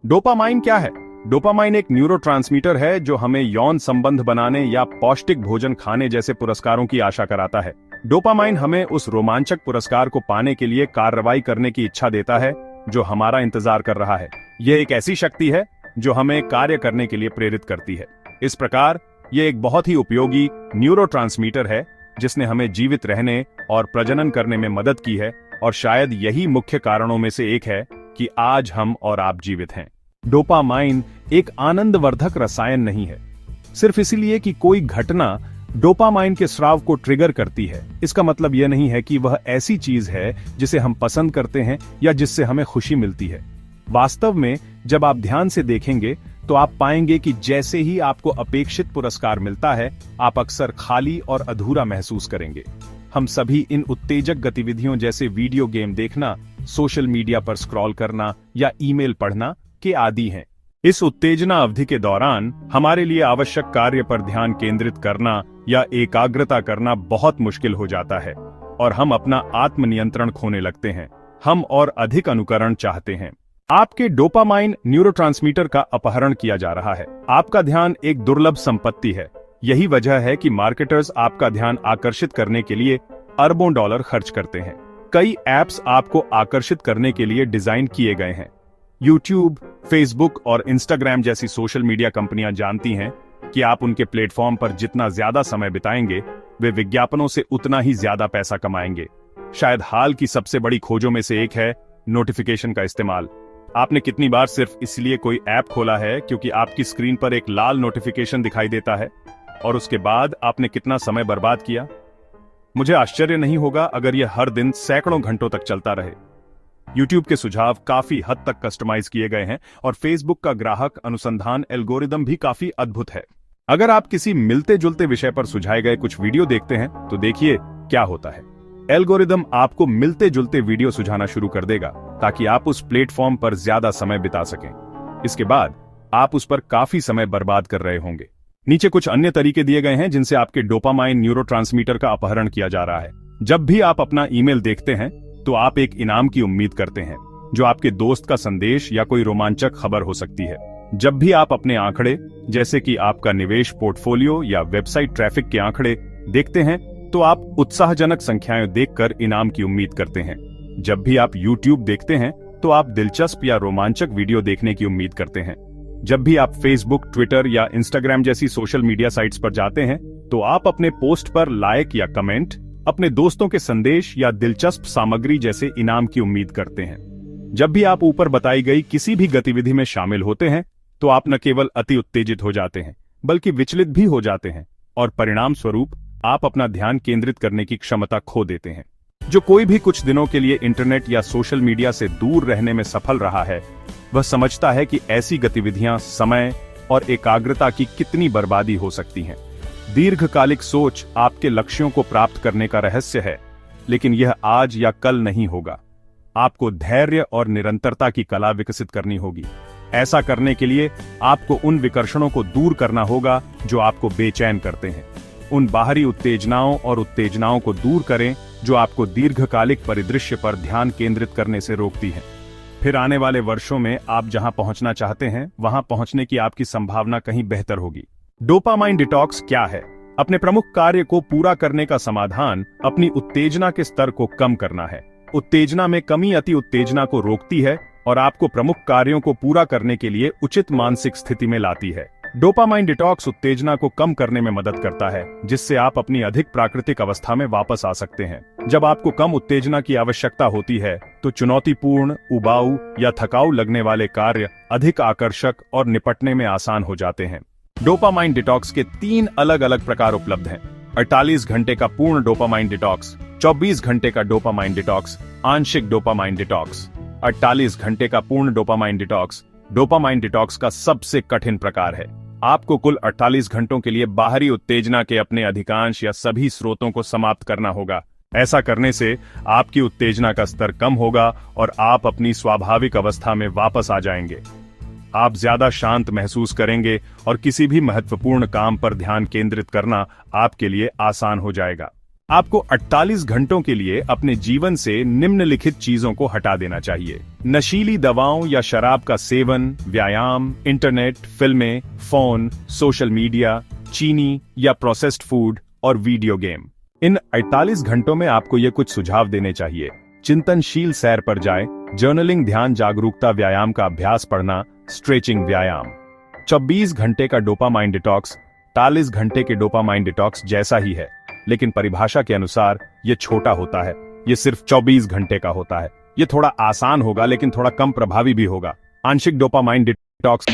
Dopamine क्या है? Dopamine एक न्यूरोट्रांसमीटर है जो हमें यौन संबंध बनाने या पौष्टिक भोजन खाने जैसे पुरस्कारों की आशा कराता है। डोपामाइन हमें उस रोमांचक पुरस्कार को पाने के लिए कार्रवाई करने की इच्छा देता है जो हमारा इंतजार कर रहा है। यह एक ऐसी शक्ति है जो हमें कार्य करने के लिए प्रेरित करती है। इस प्रकार यह एक बहुत ही उपयोगी न्यूरोट्रांसमीटर है जिसने हमें जीवित रहने और प्रजनन करने में मदद की है, और शायद यही मुख्य कारणों में से एक है कि आज हम और आप जीवित हैं। डोपामाइन एक आनंदवर्धक रसायन नहीं है सिर्फ इसलिए कि कोई घटना डोपामाइन के स्राव को ट्रिगर करती है। इसका मतलब यह नहीं है कि वह ऐसी चीज है जिसे हम पसंद करते हैं या जिससे हमें खुशी मिलती है। वास्तव में जब आप ध्यान से देखेंगे तो आप पाएंगे कि जैसे ही आपको अपेक्षित पुरस्कार मिलता है, आप अक्सर खाली और अधूरा महसूस करेंगे। हम सभी इन उत्तेजक गतिविधियों जैसे वीडियो गेम देखना, सोशल मीडिया पर स्क्रॉल करना या ईमेल पढ़ना के आदी हैं। इस उत्तेजना अवधि के दौरान हमारे लिए आवश्यक कार्य पर ध्यान केंद्रित करना या एकाग्रता करना बहुत मुश्किल हो जाता है और हम अपना आत्मनियंत्रण खोने लगते हैं। हम और अधिक अनुकरण चाहते हैं। आपके डोपामाइन न्यूरोट्रांसमीटर का अपहरण किया जा रहा है। आपका ध्यान एक दुर्लभ संपत्ति है। यही वजह है कि मार्केटर्स आपका ध्यान आकर्षित करने के लिए अरबों डॉलर खर्च करते हैं। कई ऐप्स आपको आकर्षित करने के लिए डिजाइन किए गए हैं। यूट्यूब, फेसबुक और इंस्टाग्राम जैसी सोशल मीडिया कंपनियां जानती हैं कि आप उनके प्लेटफॉर्म पर जितना ज्यादा समय बिताएंगे, वे विज्ञापनों से उतना ही ज्यादा पैसा कमाएंगे। शायद हाल की सबसे बड़ी खोजों में से एक है नोटिफिकेशन का इस्तेमाल। आपने कितनी बार सिर्फ इसलिए कोई ऐप खोला है क्योंकि आपकी स्क्रीन पर एक लाल नोटिफिकेशन दिखाई देता है, और उसके बाद आपने कितना समय बर्बाद किया? मुझे आश्चर्य नहीं होगा अगर यह हर दिन सैकड़ों घंटों तक चलता रहे। YouTube के सुझाव काफी हद तक कस्टमाइज किए गए हैं और Facebook का ग्राहक अनुसंधान एल्गोरिदम भी काफी अद्भुत है। अगर आप किसी मिलते जुलते विषय पर सुझाए गए कुछ वीडियो देखते हैं तो देखिए क्या होता है। एल्गोरिदम आपको मिलते जुलते वीडियो सुझाना शुरू कर देगा ताकि आप उस प्लेटफॉर्म पर ज्यादा समय बिता सकें। इसके बाद आप उस पर काफी समय बर्बाद कर रहे होंगे। नीचे कुछ अन्य तरीके दिए गए हैं जिनसे आपके डोपामाइन न्यूरोट्रांसमीटर का अपहरण किया जा रहा है। जब भी आप अपना ईमेल देखते हैं तो आप एक इनाम की उम्मीद करते हैं, जो आपके दोस्त का संदेश या कोई रोमांचक खबर हो सकती है। जब भी आप अपने आंकड़े, जैसे कि आपका निवेश पोर्टफोलियो या वेबसाइट ट्रैफिक के आंकड़े देखते हैं, तो आप उत्साहजनक संख्याएं देखकर इनाम की उम्मीद करते हैं। जब भी आप YouTube देखते हैं तो आप दिलचस्प या रोमांचक वीडियो देखने की उम्मीद करते हैं। जब भी आप Facebook, ट्विटर या इंस्टाग्राम जैसी सोशल मीडिया साइट्स पर जाते हैं तो आप अपने पोस्ट पर लाइक या कमेंट, अपने दोस्तों के संदेश या दिलचस्प सामग्री जैसे इनाम की उम्मीद करते हैं। जब भी आप ऊपर बताई गई किसी भी गतिविधि में शामिल होते हैं तो आप न केवल अति उत्तेजित हो जाते हैं बल्कि विचलित भी हो जाते हैं, और परिणाम स्वरूप आप अपना ध्यान केंद्रित करने की क्षमता खो देते हैं। जो कोई भी कुछ दिनों के लिए इंटरनेट या सोशल मीडिया से दूर रहने में सफल रहा है, वह समझता है कि ऐसी गतिविधियां समय और एकाग्रता की कितनी बर्बादी हो सकती हैं। दीर्घकालिक सोच आपके लक्ष्यों को प्राप्त करने का रहस्य है, लेकिन यह आज या कल नहीं होगा। आपको धैर्य और निरंतरता की कला विकसित करनी होगी। ऐसा करने के लिए आपको उन विकर्षणों को दूर करना होगा जो आपको बेचैन करते हैं। उन बाहरी उत्तेजनाओं और उत्तेजनाओं को दूर करें जो आपको दीर्घकालिक परिदृश्य पर ध्यान केंद्रित करने से रोकती हैं। फिर आने वाले वर्षों में आप जहां पहुंचना चाहते हैं, वहां पहुंचने की आपकी संभावना कहीं बेहतर होगी। डोपामाइन डिटॉक्स क्या है? अपने प्रमुख कार्य को पूरा करने का समाधान अपनी उत्तेजना के स्तर को कम करना है। उत्तेजना में कमी अति उत्तेजना को रोकती है और आपको प्रमुख कार्यों को पूरा करने के लिए उचित मानसिक स्थिति में लाती है। डोपामाइन डिटॉक्स उत्तेजना को कम करने में मदद करता है, जिससे आप अपनी अधिक प्राकृतिक अवस्था में वापस आ सकते हैं। जब आपको कम उत्तेजना की आवश्यकता होती है तो चुनौतीपूर्ण, उबाऊ या थकाऊ लगने वाले कार्य अधिक आकर्षक और निपटने में आसान हो जाते हैं। डोपामाइन डिटॉक्स के 3 अलग अलग प्रकार उपलब्ध हैं। 48 घंटे का पूर्ण डोपामाइन डिटॉक्स, 24 घंटे का डोपामाइन डिटॉक्स, आंशिक डोपामाइन डिटॉक्स। 48 घंटे का पूर्ण डोपामाइन डिटॉक्स का सबसे कठिन प्रकार है। आपको कुल 48 घंटों के लिए बाहरी उत्तेजना के अपने अधिकांश या सभी स्रोतों को समाप्त करना होगा। ऐसा करने से आपकी उत्तेजना का स्तर कम होगा और आप अपनी स्वाभाविक अवस्था में वापस आ जाएंगे। आप ज्यादा शांत महसूस करेंगे और किसी भी महत्वपूर्ण काम पर ध्यान केंद्रित करना आपके लिए आसान हो जाएगा। आपको 48 घंटों के लिए अपने जीवन से निम्नलिखित चीजों को हटा देना चाहिए। नशीली दवाओं या शराब का सेवन, व्यायाम, इंटरनेट, फिल्में, फोन, सोशल मीडिया, चीनी या प्रोसेस्ड फूड और वीडियो गेम। इन 48 घंटों में आपको ये कुछ सुझाव देने चाहिए। चिंतनशील सैर पर जाए, जर्नलिंग, ध्यान, जागरूकता, व्यायाम का अभ्यास, पढ़ना, स्ट्रेचिंग, व्यायाम। 24 घंटे का डोपामाइन डिटॉक्स 40 घंटे के डोपामाइन डिटॉक्स जैसा ही है, लेकिन परिभाषा के अनुसार ये छोटा होता है। ये सिर्फ 24 घंटे का होता है। ये थोड़ा आसान होगा लेकिन थोड़ा कम प्रभावी भी होगा। आंशिक डोपामाइन डिटॉक्स